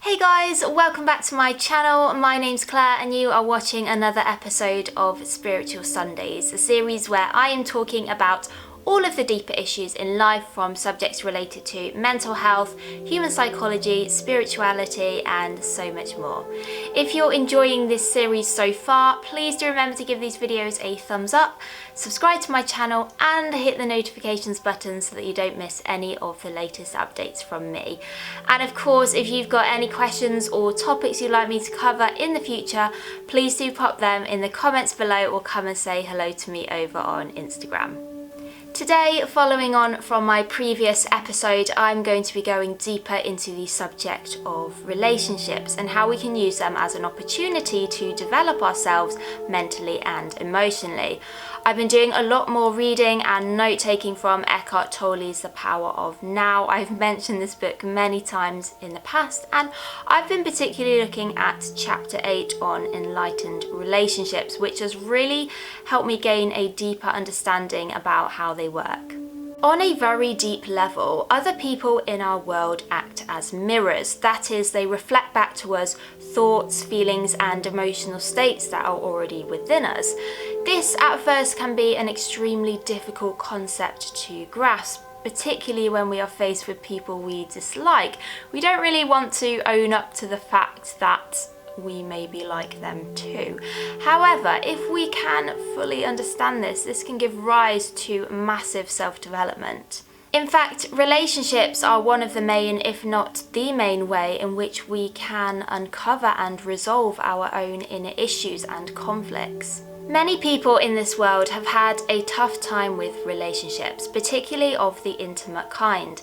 Hey guys, welcome back to my channel. My name's Claire and you are watching another episode of Spiritual Sundays, a series where I am talking about all of the deeper issues in life, from subjects related to mental health, human psychology, spirituality and so much more. If you're enjoying this series so far, please do remember to give these videos a thumbs up, subscribe to my channel and hit the notifications button so that you don't miss any of the latest updates from me. And of course, if you've got any questions or topics you'd like me to cover in the future, please do pop them in the comments below or come and say hello to me over on Instagram. Today, following on from my previous episode, I'm going to be going deeper into the subject of relationships and how we can use them as an opportunity to develop ourselves mentally and emotionally. I've been doing a lot more reading and note-taking from Eckhart Tolle's The Power of Now. I've mentioned this book many times in the past, and I've been particularly looking at chapter 8 on enlightened relationships, which has really helped me gain a deeper understanding about how they work. On a very deep level, other people in our world act as mirrors. That is, they reflect back to us thoughts, feelings and emotional states that are already within us. This at first can be an extremely difficult concept to grasp, particularly when we are faced with people we dislike. We don't really want to own up to the fact that we may be like them too. However, if we can fully understand this can give rise to massive self-development. In fact, relationships are one of the main, if not the main way in which we can uncover and resolve our own inner issues and conflicts. Many people in this world have had a tough time with relationships, particularly of the intimate kind.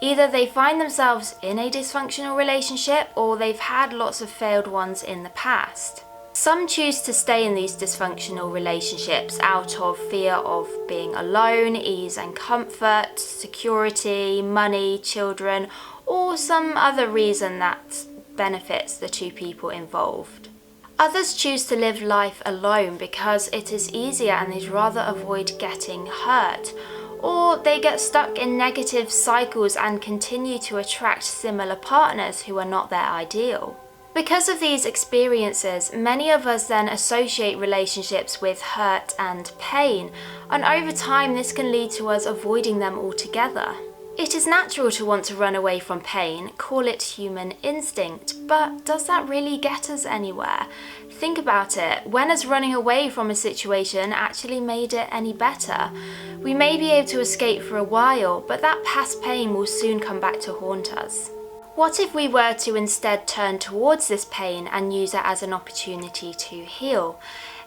Either they find themselves in a dysfunctional relationship or they've had lots of failed ones in the past. Some choose to stay in these dysfunctional relationships out of fear of being alone, ease and comfort, security, money, children, or some other reason that benefits the two people involved. Others choose to live life alone because it is easier and they'd rather avoid getting hurt. Or they get stuck in negative cycles and continue to attract similar partners who are not their ideal. Because of these experiences, many of us then associate relationships with hurt and pain, and over time this can lead to us avoiding them altogether. It is natural to want to run away from pain, call it human instinct, but does that really get us anywhere? Think about it. When has running away from a situation actually made it any better? We may be able to escape for a while, but that past pain will soon come back to haunt us. What if we were to instead turn towards this pain and use it as an opportunity to heal?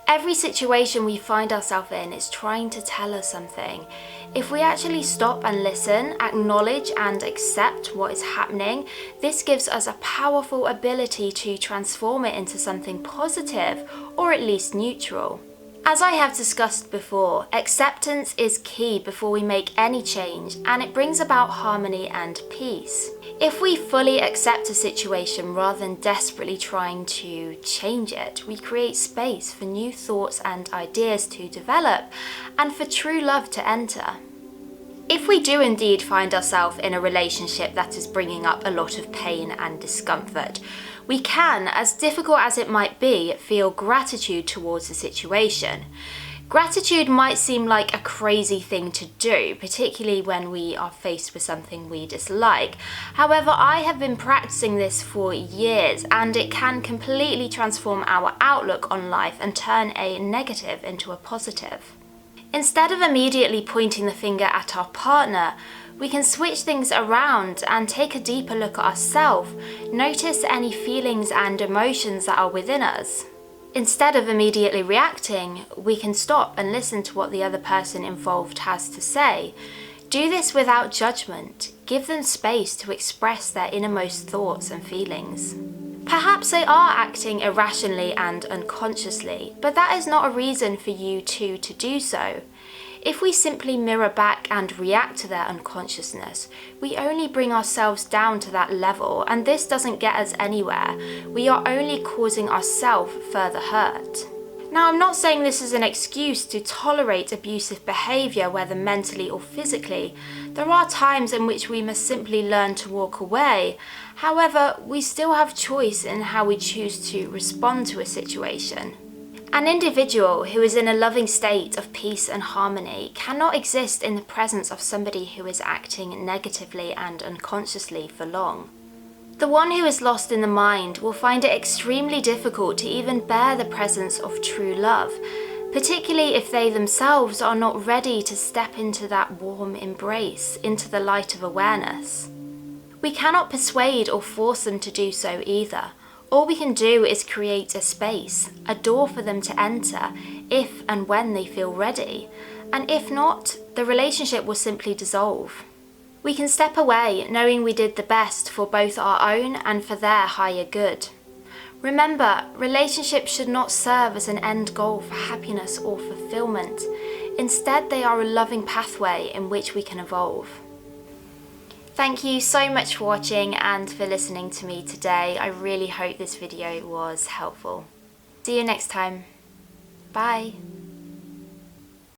Every situation we find ourselves in is trying to tell us something. If we actually stop and listen, acknowledge and accept what is happening, this gives us a powerful ability to transform it into something positive, or at least neutral. As I have discussed before, acceptance is key before we make any change, and it brings about harmony and peace. If we fully accept a situation rather than desperately trying to change it, we create space for new thoughts and ideas to develop, and for true love to enter. If we do indeed find ourselves in a relationship that is bringing up a lot of pain and discomfort, we can, as difficult as it might be, feel gratitude towards the situation. Gratitude might seem like a crazy thing to do, particularly when we are faced with something we dislike. However, I have been practicing this for years, and it can completely transform our outlook on life and turn a negative into a positive. Instead of immediately pointing the finger at our partner, we can switch things around and take a deeper look at ourselves, notice any feelings and emotions that are within us. Instead of immediately reacting, we can stop and listen to what the other person involved has to say. Do this without judgment. Give them space to express their innermost thoughts and feelings. Perhaps they are acting irrationally and unconsciously, but that is not a reason for you to do so. If we simply mirror back and react to their unconsciousness, we only bring ourselves down to that level, and this doesn't get us anywhere. We are only causing ourselves further hurt. Now, I'm not saying this is an excuse to tolerate abusive behaviour, whether mentally or physically. There are times in which we must simply learn to walk away. However, we still have choice in how we choose to respond to a situation. An individual who is in a loving state of peace and harmony cannot exist in the presence of somebody who is acting negatively and unconsciously for long. The one who is lost in the mind will find it extremely difficult to even bear the presence of true love, particularly if they themselves are not ready to step into that warm embrace, into the light of awareness. We cannot persuade or force them to do so either. All we can do is create a space, a door for them to enter if and when they feel ready, and if not, the relationship will simply dissolve. We can step away knowing we did the best for both our own and for their higher good. Remember, relationships should not serve as an end goal for happiness or fulfillment. Instead, they are a loving pathway in which we can evolve. Thank you so much for watching and for listening to me today. I really hope this video was helpful. See you next time. Bye.